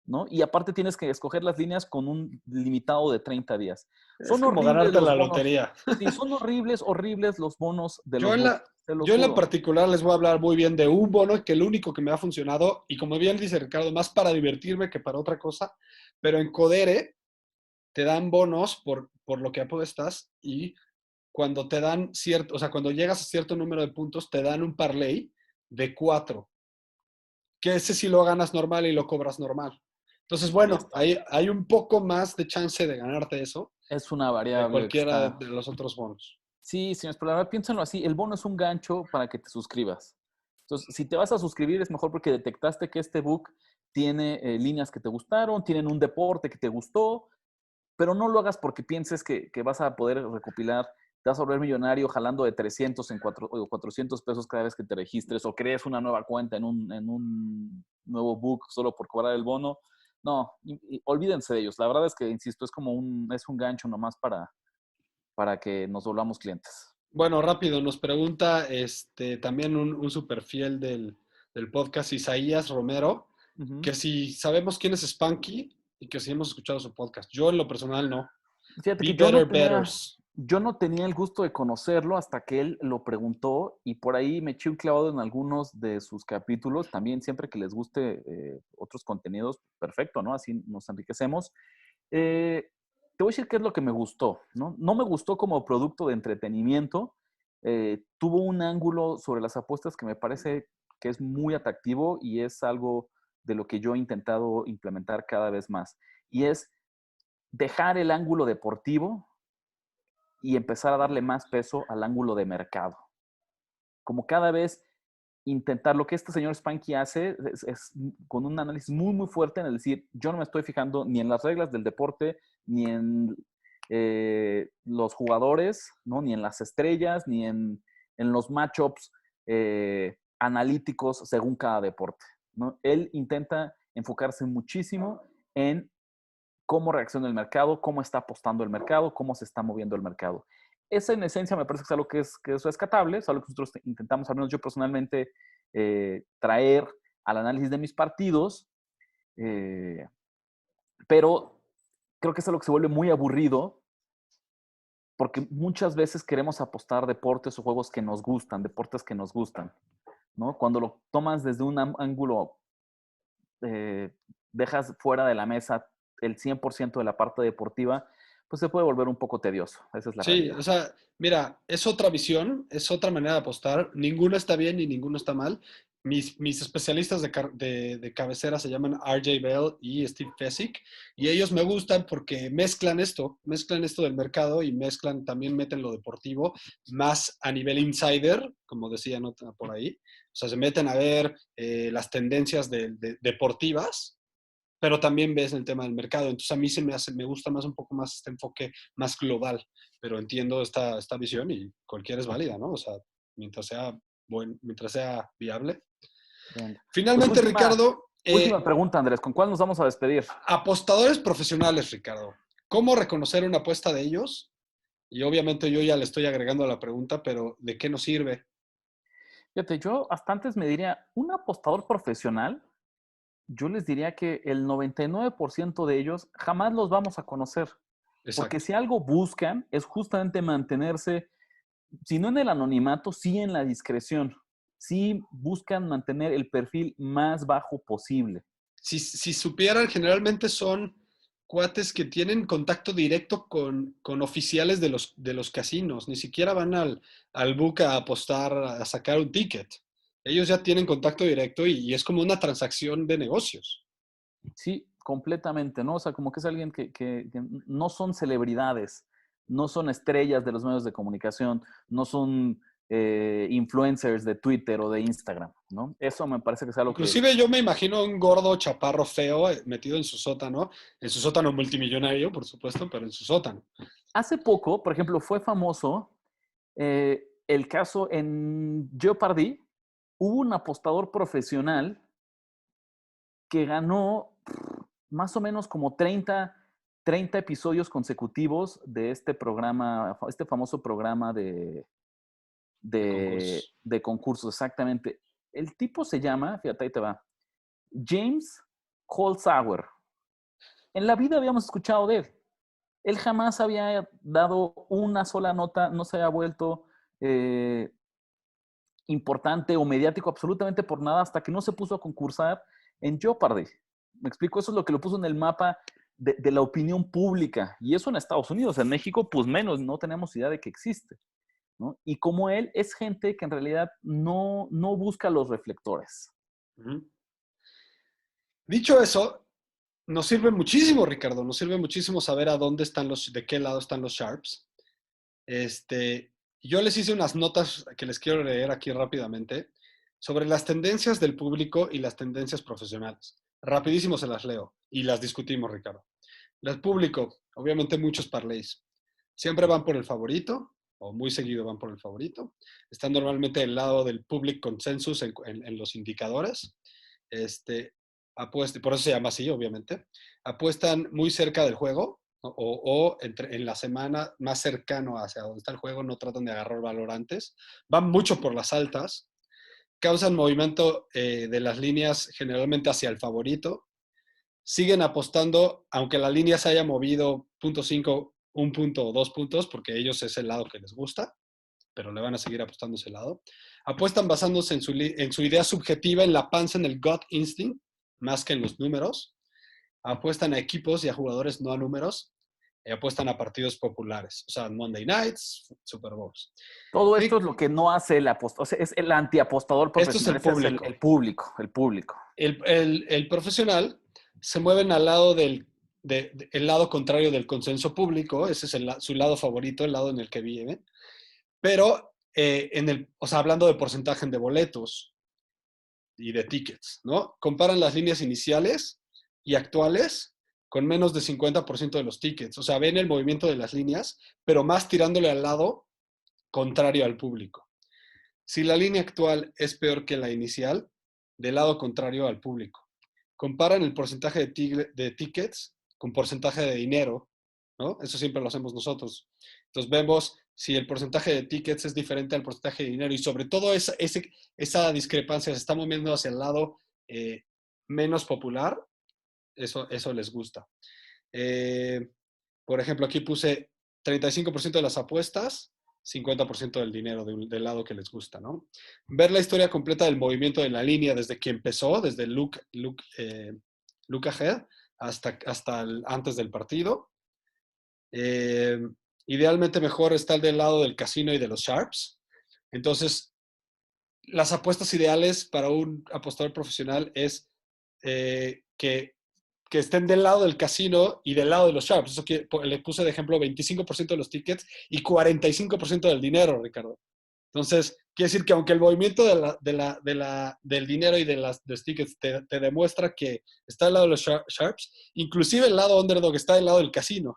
¿no? Y aparte tienes que escoger las líneas con un limitado de 30 días. Es Son como horribles ganarte los la bonos. lotería. Sí, son horribles, horribles los bonos de Yo los en books, la, te lo yo en la juro. particular les voy a hablar muy bien de un bono que el único que me ha funcionado, y como bien dice Ricardo, más para divertirme que para otra cosa, pero en Codere te dan bonos por lo que apuestas, y cuando te dan cierto, o sea, cuando llegas a cierto número de puntos, te dan un parlay de 4, que ese sí lo ganas normal y lo cobras normal. Entonces, Ahí bueno, está. hay un poco más de chance de ganarte eso Es una de variable que cualquiera está. de los otros bonos. Sí, señores, pero la verdad, piénsenlo así. El bono es un gancho para que te suscribas. Entonces, si te vas a suscribir es mejor porque detectaste que este book tiene líneas que te gustaron, tienen un deporte que te gustó, pero no lo hagas porque pienses que vas a poder recopilar, te vas a volver millonario jalando de 300 o 400 pesos cada vez que te registres o crees una nueva cuenta en un nuevo book solo por cobrar el bono. No, olvídense de ellos. La verdad es que, insisto, es un gancho nomás para que nos volvamos clientes. Bueno, rápido, nos pregunta también un super fiel del podcast, Isaías Romero, Ujú. que si sabemos quién es Spanky y que si hemos escuchado su podcast. Yo en lo personal no. Fíjate Be que Better Betters. yo no tenía el gusto de conocerlo hasta que él lo preguntó y por ahí me eché un clavado en algunos de sus capítulos. También siempre que les guste otros contenidos, perfecto, ¿no? Así nos enriquecemos. Eh, Te voy a decir qué es lo que me gustó, ¿no? No me gustó como producto de entretenimiento. Tuvo un ángulo sobre las apuestas que me parece que es muy atractivo y es algo de lo que yo he intentado implementar cada vez más. Y es dejar el ángulo deportivo y empezar a darle más peso al ángulo de mercado. Como cada vez intentar lo que este señor Spanky hace es con un análisis muy, muy fuerte en el decir, yo no me estoy fijando ni en las reglas del deporte, ni en los jugadores, ¿no? Ni en las estrellas, ni en los matchups analíticos según cada deporte, ¿no? Él intenta enfocarse muchísimo en cómo reacciona el mercado, cómo está apostando el mercado, cómo se está moviendo el mercado. Esa en esencia me parece que es algo que es rescatable, es algo que nosotros intentamos, al menos yo personalmente, traer al análisis de mis partidos, eh, pero creo que es algo que se vuelve muy aburrido porque muchas veces queremos apostar deportes o juegos que nos gustan, deportes que nos gustan, ¿no? Cuando lo tomas desde un ángulo, eh, dejas fuera de la mesa el 100% de la parte deportiva, pues se puede volver un poco tedioso. Esa es la Sí, realidad. o sea, mira, es otra visión, es otra manera de apostar. Ninguno está bien y ninguno está mal. Mis especialistas de cabecera se llaman RJ Bell y Steve Fezzik, y ellos me gustan porque mezclan esto del mercado y mezclan, también meten lo deportivo, más a nivel insider, como decía nota por ahí. O sea, se meten a ver las tendencias deportivas, pero también ves el tema del mercado. Entonces a mí me gusta más un poco más este enfoque más global, pero entiendo esta visión y cualquiera es válida, ¿no? O sea, mientras sea viable. Venga. Pues Finalmente, Ricardo, última pregunta, Andrés. ¿Con cuál nos vamos a despedir? apostadores profesionales, Ricardo. ¿Cómo reconocer una apuesta de ellos? Y obviamente yo ya le estoy agregando a la pregunta, pero ¿de qué nos sirve? Fíjate, yo hasta antes me diría, un apostador profesional, yo les diría que el 99% de ellos jamás los vamos a conocer. Porque Exacto. si algo buscan es justamente mantenerse, si no en el anonimato, sí en la discreción. Sí buscan mantener el perfil más bajo posible. si supieran, generalmente son cuates que tienen contacto directo con oficiales de los casinos. Ni siquiera van al book a apostar, a sacar un ticket. Ellos ya tienen contacto directo y es como una transacción de negocios. Sí, completamente, ¿no? O sea, como que es alguien que no son celebridades, no son estrellas de los medios de comunicación, no son influencers de Twitter o de Instagram, ¿no? Eso me parece que es algo que Inclusive yo me imagino un gordo chaparro feo metido en su sótano multimillonario, por supuesto, pero en su sótano. hace poco, por ejemplo, fue famoso el caso en Jeopardy. Hubo un apostador profesional que ganó más o menos como 30 episodios consecutivos de este programa, este famoso programa De concursos. de concursos, exactamente. El tipo se llama, fíjate, ahí te va, James Holzhauer. En la vida habíamos escuchado de él. Él jamás había dado una sola nota, no se había vuelto eh, importante o mediático absolutamente por nada hasta que no se puso a concursar en Jeopardy. Me explico, eso es lo que lo puso en el mapa de la opinión pública. Y eso en Estados Unidos, en México, pues menos, no tenemos idea de que existe, ¿no? Y como él, es gente que en realidad no busca los reflectores. Ujú. Dicho eso, nos sirve muchísimo, Ricardo, nos sirve muchísimo saber a dónde están de qué lado están los Sharps. Este, yo les hice unas notas que les quiero leer aquí rápidamente sobre las tendencias del público y las tendencias profesionales. Rapidísimo se las leo y las discutimos, Ricardo. El público, obviamente muchos parlays. Siempre van por el favorito, o muy seguido van por el favorito. Están normalmente del lado del public consensus en los indicadores. Este, por eso se llama así, obviamente. Apuestan muy cerca del juego en la semana más cercano hacia donde está el juego, no tratan de agarrar valor antes. Van mucho por las altas, causan movimiento de las líneas generalmente hacia el favorito, siguen apostando, aunque la línea se haya movido 0.5, un punto o 2 puntos, porque ellos es el lado que les gusta, pero le van a seguir apostando ese lado. Apuestan basándose en su idea subjetiva, en la panza, en el gut instinct, más que en los números. Apuestan a equipos y a jugadores, no a números. Y apuestan a partidos populares, o sea, Monday Nights, Super Bowls. Todo esto es lo que no hace el apostador, o sea, es el antiapostador Esto es profesional, el ese es público. el público. El profesional se mueven al lado el lado contrario del consenso público, ese es su lado favorito, el lado en el que vive, pero o sea, hablando de porcentaje de boletos y de tickets, ¿no? Comparan las líneas iniciales y actuales con menos de 50% de los tickets, o sea, ven el movimiento de las líneas, pero más tirándole al lado contrario al público. Si la línea actual es peor que la inicial, del lado contrario al público. Comparan el porcentaje de tickets con porcentaje de dinero, ¿no? Eso siempre lo hacemos nosotros. Entonces vemos si el porcentaje de tickets es diferente al porcentaje de dinero y sobre todo esa discrepancia se está moviendo hacia el lado menos popular, eso les gusta. Eh, por ejemplo, aquí puse 35% de las apuestas, 50% del dinero del lado que les gusta, ¿no? Ver la historia completa del movimiento de la línea desde que empezó, desde el look ahead hasta antes del partido. Eh, Idealmente mejor está el del lado del casino y de los sharps. Entonces, las apuestas ideales para un apostador profesional es que estén del lado del casino y del lado de los sharps. Eso que le puse de ejemplo 25% de los tickets y 45% del dinero, Ricardo. Entonces, quiere decir que aunque el movimiento del dinero y de los tickets te demuestra que está del lado de los sharps, inclusive el lado underdog está del lado del casino.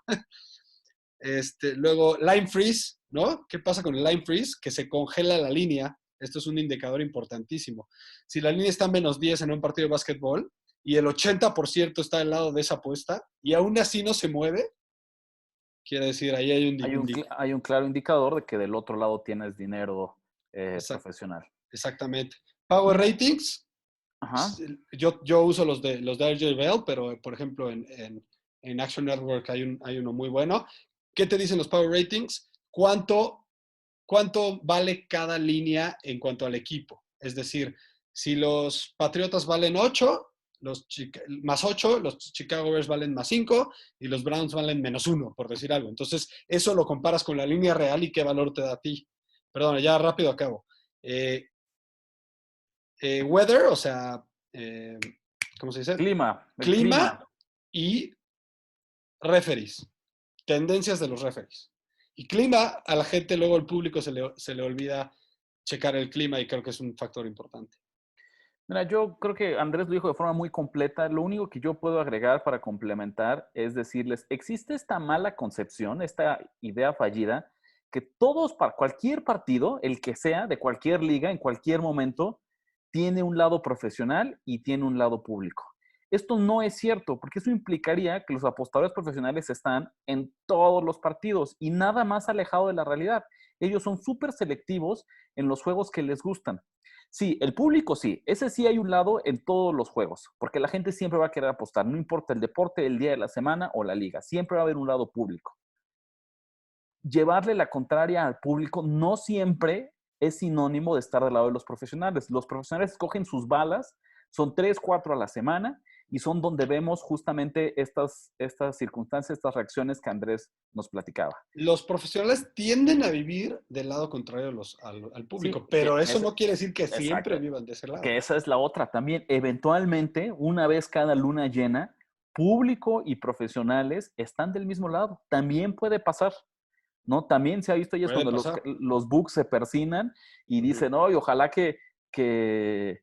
Luego, line freeze, ¿no? ¿Qué pasa con el line freeze? Que se congela la línea. Esto es un indicador importantísimo. Si la línea está en -10 en un partido de básquetbol y el 80% está del lado de esa apuesta y aún así no se mueve, quiere decir, ahí hay Hay un claro indicador de que del otro lado tienes dinero profesional. exactamente. Power Mira, ratings, ajá. yo uso los de RJ Bell, pero por ejemplo en Action Network hay uno muy bueno. ¿Qué te dicen los Power ratings? ¿Cuánto vale cada línea en cuanto al equipo? Es decir, si los Patriotas valen 8, más 8, los Chicago Bears valen más 5 y los Browns valen menos 1, por decir algo. Entonces, eso lo comparas con la línea real y qué valor te da a ti. Perdón, ya rápido acabo. Weather, o sea, ¿cómo se dice? Clima, el Clima clima. y referees, tendencias de los referees. Y clima, a la gente, luego el público se le olvida checar el clima y creo que es un factor importante. Mira, yo creo que Andrés lo dijo de forma muy completa. Lo único que yo puedo agregar para complementar es decirles, existe esta mala concepción, esta idea fallida, que todos, para cualquier partido, el que sea, de cualquier liga, en cualquier momento, tiene un lado profesional y tiene un lado público. Esto no es cierto, porque eso implicaría que los apostadores profesionales están en todos los partidos y nada más alejado de la realidad. Ellos son súper selectivos en los juegos que les gustan. Sí, el público sí, ese sí hay un lado en todos los juegos, porque la gente siempre va a querer apostar, no importa el deporte, el día de la semana o la liga, siempre va a haber un lado público. Llevarle la contraria al público no siempre es sinónimo de estar del lado de los profesionales. Los profesionales escogen sus balas, son 3, 4 a la semana y son donde vemos justamente estas circunstancias, estas reacciones que Andrés nos platicaba. Los profesionales tienden a vivir del lado contrario al Sí, público, pero eso es, no quiere decir que exacto. siempre vivan de ese lado. Que esa es la otra también. Eventualmente, una vez cada luna llena, público y profesionales están del mismo lado. También puede pasar, ¿no? También se ha visto, y es Puede cuando pasar. los books se persinan y Ujú. dicen, no, y ojalá que, que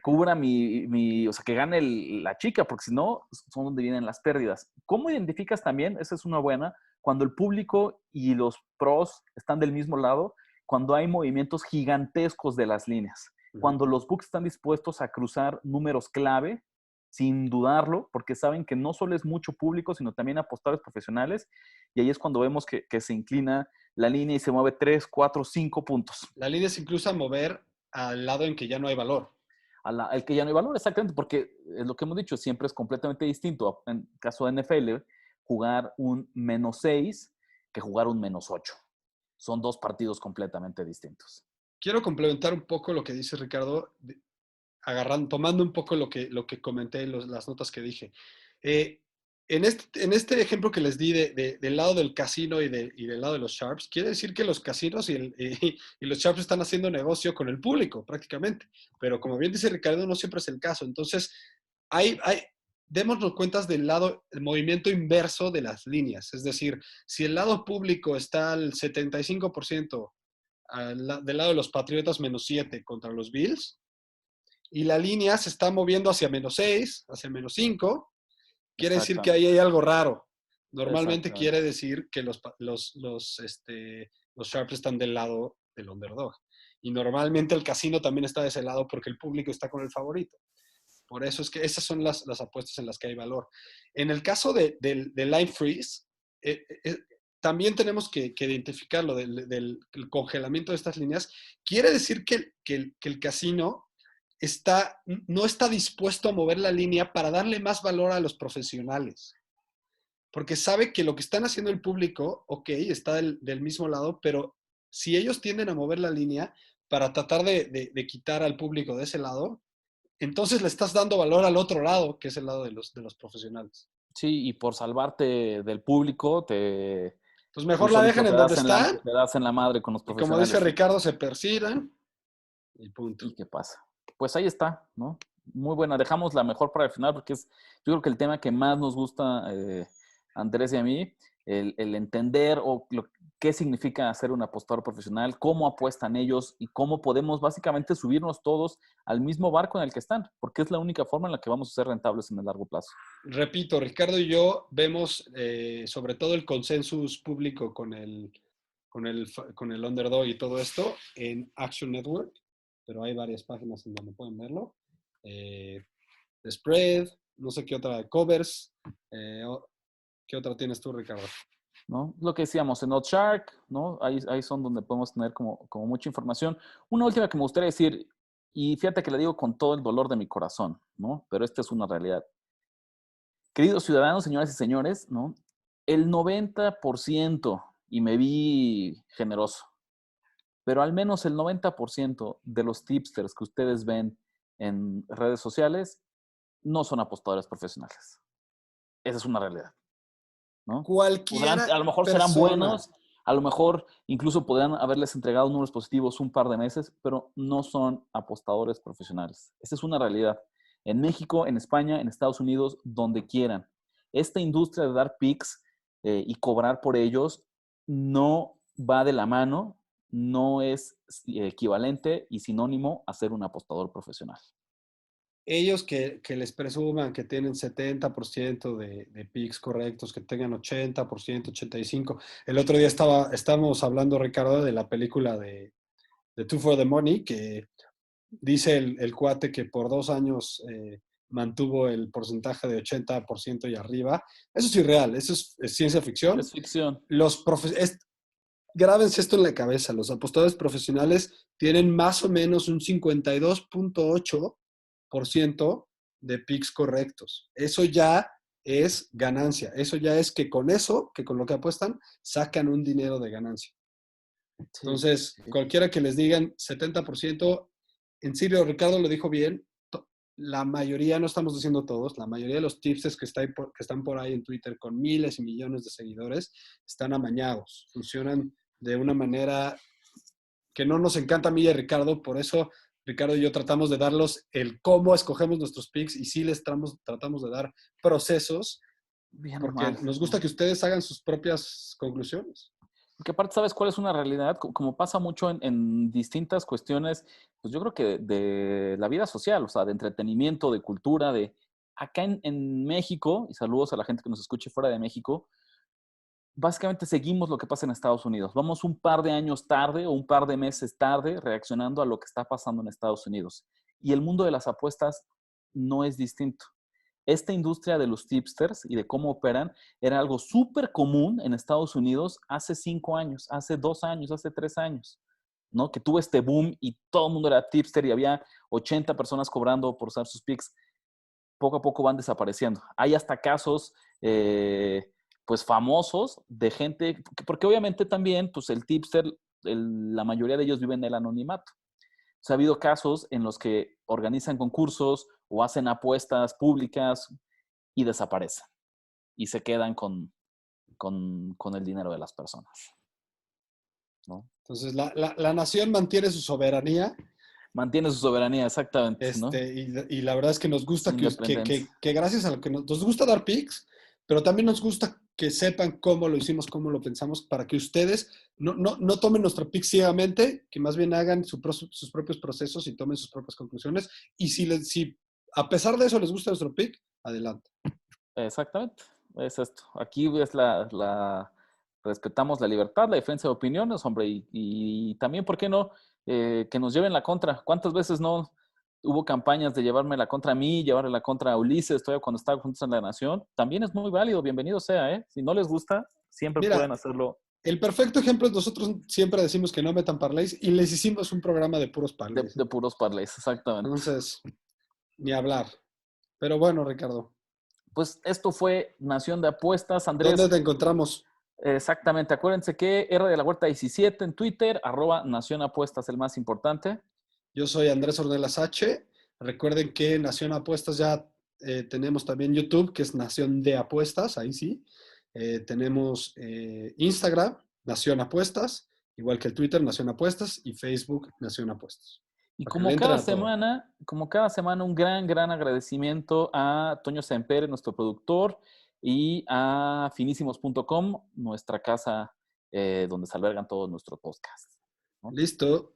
cubra o sea, que gane la chica, porque si no, son donde vienen las pérdidas. ¿Cómo identificas también? Esa es una buena, cuando el público y los pros están del mismo lado, cuando hay movimientos gigantescos de las líneas, Ujú. cuando los books están dispuestos a cruzar números clave, sin dudarlo, porque saben que no solo es mucho público, sino también apostadores profesionales, y ahí es cuando vemos que se inclina la línea y se mueve 3, 4, 5 puntos. La línea es incluso a mover al lado en que ya no hay valor. El que ya no hay valor, exactamente, porque es lo que hemos dicho, siempre es completamente distinto. En caso de NFL, jugar un -6 que jugar un -8. Son dos partidos completamente distintos. Quiero complementar un poco lo que dice Ricardo, tomando un poco lo que comenté en las notas que dije. Eh, en este ejemplo que les di del lado del casino y del lado de los Sharps, quiere decir que los casinos y los Sharps están haciendo negocio con el público prácticamente. Pero como bien dice Ricardo, no siempre es el caso. Entonces, démonos cuentas del lado, el movimiento inverso de las líneas. Es decir, si el lado público está al 75% del lado de los Patriotas -7 contra los Bills, y la línea se está moviendo hacia -6, hacia -5, quiere decir que ahí Exactamente. hay algo raro. Normalmente quiere Exactamente. decir que los Sharps están del lado del underdog. Y normalmente el casino también está de ese lado porque el público está con el favorito. Por eso es que esas son las apuestas en las que hay valor. En el caso del line freeze, eh, eh, también tenemos que identificarlo del congelamiento de estas líneas. Quiere decir que el casino no está dispuesto a mover la línea para darle más valor a los profesionales. Porque sabe que lo que están haciendo el público, ok, está del mismo lado, pero si ellos tienden a mover la línea para tratar de quitar al público de ese lado, entonces le estás dando valor al otro lado, que es el lado de los profesionales. Sí, y por salvarte del público, Pues tú mejor la solito dejan en donde están te das en la madre con los y como dice profesionales. Ricardo, se persigan y punto. ¿Y qué pasa? Pues ahí está, ¿no? Muy buena. Dejamos la mejor para el final porque es, yo creo que el tema que más nos gusta, Andrés y a mí, el entender qué significa ser un apostador profesional, cómo apuestan ellos y cómo podemos básicamente subirnos todos al mismo barco en el que están, porque es la única forma en la que vamos a ser rentables en el largo plazo. Repito, Ricardo y yo vemos sobre todo el consensus público con el underdog y todo esto en Action Network, pero hay varias páginas en donde pueden verlo. The Spread, no sé qué otra, Covers. ¿Qué otra tienes tú, Ricardo? ¿No? Lo que decíamos en Shark, ¿no? Ahí son donde podemos tener como mucha información. Una última que me gustaría decir, y fíjate que le digo con todo el dolor de mi corazón, ¿no? Pero esta es una realidad. Queridos ciudadanos, señoras y señores, ¿no? El 90%, y me vi generoso, pero al menos el 90% de los tipsters que ustedes ven en redes sociales no son apostadores profesionales. Esa es una realidad, ¿no? Cualquiera A lo mejor serán persona. buenos, a lo mejor incluso podrían haberles entregado números positivos un par de meses, pero no son apostadores profesionales. Esa es una realidad. En México, en España, en Estados Unidos, donde quieran. Esta industria de dar picks y cobrar por ellos no va de la mano, no es equivalente y sinónimo a ser un apostador profesional. Ellos que les presuman que tienen 70% de picks correctos, que tengan 80%, 85%. El otro día estábamos hablando, Ricardo, de la película de Two for the Money, que dice el cuate que por 2 años mantuvo el porcentaje de 80% y arriba. Eso es irreal, eso es ciencia ficción. Es ficción. Grábense esto en la cabeza, los apostadores profesionales tienen más o menos un 52.8% de picks correctos. Eso ya es ganancia. Eso ya es que con eso, que con lo que apuestan, sacan un dinero de ganancia. Sí, Entonces, sí. cualquiera que les digan 70%, en serio, Ricardo lo dijo bien, la mayoría, no estamos diciendo todos, la mayoría de los tipsters que están por ahí en Twitter con miles y millones de seguidores están amañados, funcionan de una manera que no nos encanta a mí y a Ricardo, por eso Ricardo y yo tratamos de darlos el cómo escogemos nuestros picks y sí les tratamos de dar procesos, Bien o porque mal, nos gusta ¿no? que ustedes hagan sus propias conclusiones. Porque aparte, ¿sabes cuál es una realidad? Como pasa mucho en distintas cuestiones, pues yo creo que de la vida social, o sea, de entretenimiento, de cultura, de acá en México, y saludos a la gente que nos escuche fuera de México, básicamente seguimos lo que pasa en Estados Unidos. Vamos un par de años tarde o un par de meses tarde reaccionando a lo que está pasando en Estados Unidos. Y el mundo de las apuestas no es distinto. Esta industria de los tipsters y de cómo operan era algo súper común en Estados Unidos hace 5 años, hace 2 años, hace 3 años, ¿no? Que tuvo este boom y todo el mundo era tipster y había 80 personas cobrando por usar sus picks. Poco a poco van desapareciendo. Hay hasta casos, pues, famosos de gente, porque obviamente también, pues, el tipster, la mayoría de ellos viven en el anonimato. O sea, ha habido casos en los que organizan concursos o hacen apuestas públicas y desaparecen y se quedan con el dinero de las personas, ¿no? Entonces, la nación mantiene su soberanía. Mantiene su soberanía, exactamente, ¿no? Y la verdad es que nos Su gusta independencia. que gracias a lo que nos gusta dar picks, pero también nos gusta que sepan cómo lo hicimos, cómo lo pensamos, para que ustedes no tomen nuestro pick ciegamente, que más bien hagan sus propios procesos y tomen sus propias conclusiones. Y si a pesar de eso les gusta nuestro pick, adelante. Exactamente, es esto. Aquí es respetamos la libertad, la defensa de opiniones, hombre, y también, ¿por qué no? Que nos lleven la contra. ¿Cuántas veces no hubo campañas de llevarme la contra a mí, llevarle la contra a Ulises, todavía cuando estaba juntos en La Nación? También es muy válido, bienvenido sea, ¿eh? Si no les gusta, siempre Mira, pueden hacerlo el perfecto ejemplo es nosotros siempre decimos que no metan parlays y les hicimos un programa de puros parlays. de puros parlays, exactamente. Entonces, ni hablar. Pero bueno, Ricardo, Pues esto fue Nación de Apuestas, ¿dónde Andrés. te encontramos? Exactamente, acuérdense que R de la Huerta 17 en Twitter, @Nación Apuestas, el más importante. Yo soy Andrés Ornelas H. Recuerden que Nación Apuestas ya tenemos también YouTube, que es Nación de Apuestas, ahí sí. Tenemos Instagram, Nación Apuestas, igual que el Twitter, Nación Apuestas, y Facebook, Nación Apuestas. Y Para que le entren a todo. como cada semana, un gran agradecimiento a Toño Semper, nuestro productor, y a finísimos.com, nuestra casa donde se albergan todos nuestros podcasts, ¿no? Listo.